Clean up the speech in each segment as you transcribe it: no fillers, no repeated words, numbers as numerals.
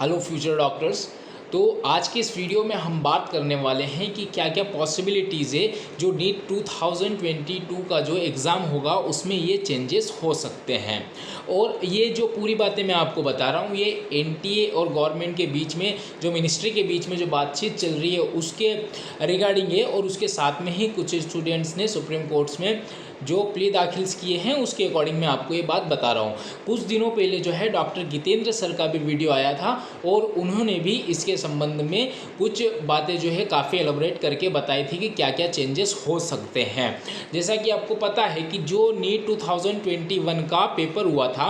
Hello future doctors. तो आज के इस वीडियो में हम बात करने वाले हैं कि क्या क्या पॉसिबिलिटीज़ है जो नीट 2022 का जो एग्ज़ाम होगा उसमें ये चेंजेस हो सकते हैं। और ये जो पूरी बातें मैं आपको बता रहा हूँ ये एनटीए और गवर्नमेंट के बीच में जो मिनिस्ट्री के बीच में जो बातचीत चल रही है उसके रिगार्डिंग है। और उसके साथ में ही कुछ स्टूडेंट्स ने सुप्रीम कोर्ट्स में जो प्ली दाखिल किए हैं उसके अकॉर्डिंग मैं आपको ये बात बता रहा हूँ। कुछ दिनों पहले जो है डॉक्टर जितेंद्र सर का भी वीडियो आया था और उन्होंने भी इसके संबंध में कुछ बातें जो है काफ़ी एलोबरेट करके बताई थी कि क्या क्या चेंजेस हो सकते हैं। जैसा कि आपको पता है कि जो नीट 2021 का पेपर हुआ था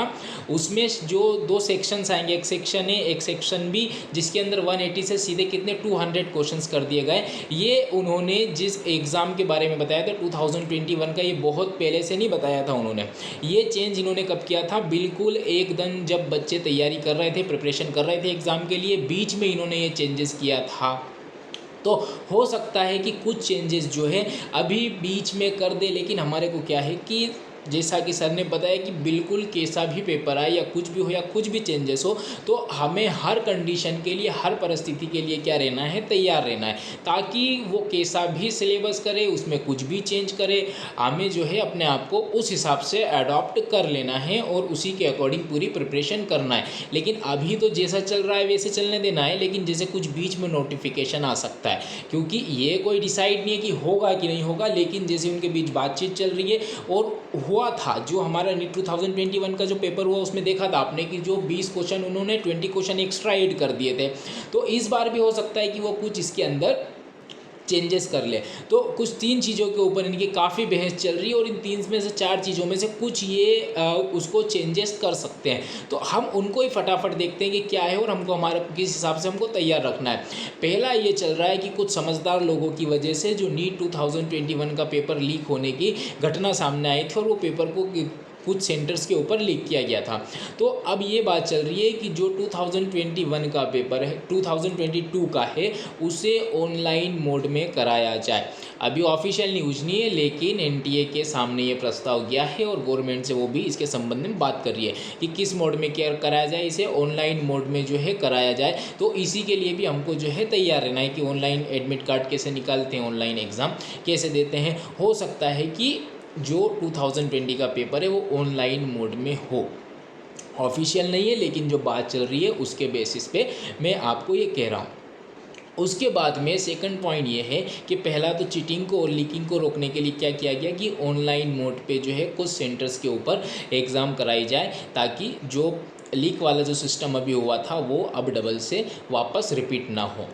उसमें जो दो सेक्शंस आएंगे, एक सेक्शन ए एक सेक्शन बी, जिसके अंदर 180 से सीधे कितने 200 क्वेश्चंस कर दिए गए। ये उन्होंने जिस एग्ज़ाम के बारे में बताया था 2021 का, ये बहुत पहले से नहीं बताया था उन्होंने। ये चेंज इन्होंने कब किया था? बिल्कुल एकदम जब बच्चे तैयारी कर रहे थे, प्रिपरेशन कर रहे थे एग्ज़ाम के लिए, बीच में इन्होंने ये चेंजेस किया था। तो हो सकता है कि कुछ चेंजेस जो है अभी बीच में कर दे, लेकिन हमारे को क्या है कि जैसा कि सर ने बताया कि बिल्कुल कैसा भी पेपर आए या कुछ भी हो या कुछ भी चेंजेस हो तो हमें हर कंडीशन के लिए, हर परिस्थिति के लिए क्या रहना है, तैयार रहना है, ताकि वो कैसा भी सिलेबस करे उसमें कुछ भी चेंज करे, हमें जो है अपने आप को उस हिसाब से अडॉप्ट कर लेना है और उसी के अकॉर्डिंग पूरी प्रिपरेशन करना है। लेकिन अभी तो जैसा चल रहा है वैसे चलने देना है, लेकिन जैसे कुछ बीच में नोटिफिकेशन आ सकता है, क्योंकि ये कोई डिसाइड नहीं है कि होगा कि नहीं होगा, लेकिन जैसे उनके बीच बातचीत चल रही है। और हुआ था जो हमारा नीट 2021 का जो पेपर हुआ उसमें देखा था आपने कि जो 20 क्वेश्चन उन्होंने 20 क्वेश्चन एक्स्ट्रा ऐड कर दिए थे। तो इस बार भी हो सकता है कि वो कुछ इसके अंदर चेंजेस कर ले। तो कुछ 3 चीज़ों के ऊपर इनकी काफ़ी बहस चल रही है और इन 3 में से 4 चीज़ों में से कुछ ये उसको चेंजेस कर सकते हैं। तो हम उनको ही फटाफट देखते हैं कि क्या है और हमको हमारे किस हिसाब से हमको तैयार रखना है। पहला ये चल रहा है कि कुछ समझदार लोगों की वजह से जो नीट 2021 का पेपर लीक होने की घटना सामने आई थी और वो पेपर को कुछ सेंटर्स के ऊपर लीक किया गया था। तो अब ये बात चल रही है कि जो 2021 का पेपर है 2022 का है उसे ऑनलाइन मोड में कराया जाए। अभी ऑफिशियल न्यूज़ नहीं है, लेकिन एनटीए के सामने ये प्रस्ताव गया है और गवर्नमेंट से वो भी इसके संबंध में बात कर रही है कि किस मोड में क्या कराया जाए, इसे ऑनलाइन मोड में जो है कराया जाए। तो इसी के लिए भी हमको जो है तैयार रहना है कि ऑनलाइन एडमिट कार्ड कैसे निकालते हैं, ऑनलाइन एग्ज़ाम कैसे देते हैं। हो सकता है कि जो 2020 का पेपर है वो ऑनलाइन मोड में हो। ऑफिशियल नहीं है, लेकिन जो बात चल रही है उसके बेसिस पे मैं आपको ये कह रहा हूँ। उसके बाद में सेकंड पॉइंट ये है कि पहला तो चीटिंग को और लीकिंग को रोकने के लिए क्या किया गया कि ऑनलाइन मोड पे जो है कुछ सेंटर्स के ऊपर एग्ज़ाम कराई जाए, ताकि जो लीक वाला जो सिस्टम अभी हुआ था वो अब डबल से वापस रिपीट ना हो।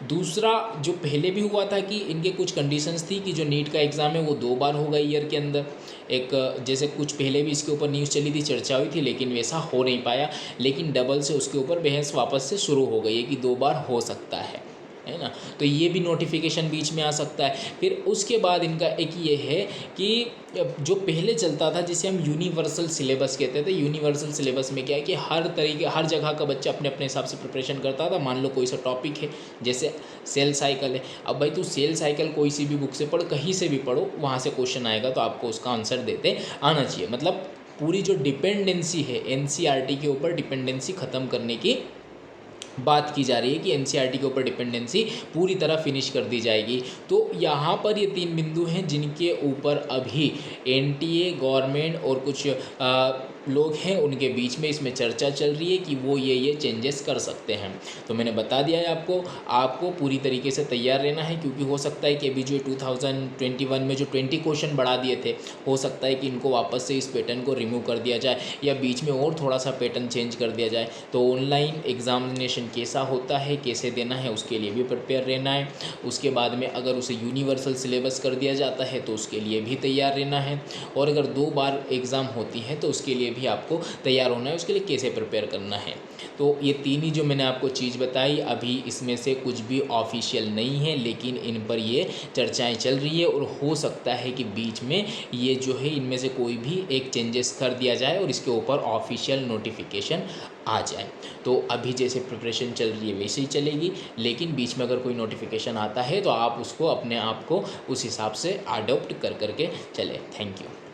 दूसरा, जो पहले भी हुआ था कि इनके कुछ कंडीशंस थी कि जो नीट का एग्ज़ाम है वो 2 बार होगा ईयर के अंदर। एक जैसे कुछ पहले भी इसके ऊपर न्यूज़ चली थी, चर्चा हुई थी, लेकिन वैसा हो नहीं पाया, लेकिन डबल से उसके ऊपर बहस वापस से शुरू हो गई है कि 2 बार हो सकता है ना। तो ये भी नोटिफिकेशन बीच में आ सकता है। फिर उसके बाद इनका एक ये है कि जो पहले चलता था जिसे हम यूनिवर्सल सिलेबस कहते थे, यूनिवर्सल सिलेबस में क्या है कि हर जगह का बच्चा अपने अपने हिसाब से प्रिपरेशन करता था। मान लो कोई सा टॉपिक है, जैसे सेल साइकिल है, अब भाई तू सेल साइकिल कोई सी भी बुक से पढ़, कहीं से भी पढ़ो, वहाँ से क्वेश्चन आएगा तो आपको उसका आंसर देते आना चाहिए। मतलब पूरी जो डिपेंडेंसी है एनसीईआरटी के ऊपर, डिपेंडेंसी ख़त्म करने की बात की जा रही है कि एनसीईआरटी के ऊपर डिपेंडेंसी पूरी तरह फिनिश कर दी जाएगी। तो यहाँ पर ये 3 बिंदु हैं जिनके ऊपर अभी एनटीए, गवर्नमेंट और कुछ लोग हैं उनके बीच में इसमें चर्चा चल रही है कि वो ये चेंजेस कर सकते हैं। तो मैंने बता दिया है आपको पूरी तरीके से तैयार रहना है, क्योंकि हो सकता है कि अभी जो 2021 में जो 20 क्वेश्चन बढ़ा दिए थे, हो सकता है कि इनको वापस से इस पैटर्न को रिमूव कर दिया जाए या बीच में और थोड़ा सा पैटर्न चेंज कर दिया जाए। तो ऑनलाइन एग्जामिनेशन कैसा होता है, कैसे देना है, उसके लिए भी प्रिपेयर रहना है। उसके बाद में अगर उसे यूनिवर्सल सिलेबस कर दिया जाता है तो उसके लिए भी तैयार रहना है। और अगर 2 बार एग्ज़ाम होती है तो उसके लिए भी आपको तैयार होना है, उसके लिए कैसे प्रिपेयर करना है। तो ये 3 ही जो मैंने आपको चीज़ बताई, अभी इसमें से कुछ भी ऑफिशियल नहीं है, लेकिन इन पर ये चर्चाएं चल रही है और हो सकता है कि बीच में ये जो है इनमें से कोई भी एक चेंजेस कर दिया जाए और इसके ऊपर ऑफिशियल नोटिफिकेशन आ जाए। तो अभी जैसे प्रिपरेशन चल रही है वैसे ही चलेगी, लेकिन बीच में अगर कोई नोटिफिकेशन आता है तो आप उसको अपने आप को उस हिसाब से अडॉप्ट कर करके चले। Thank you.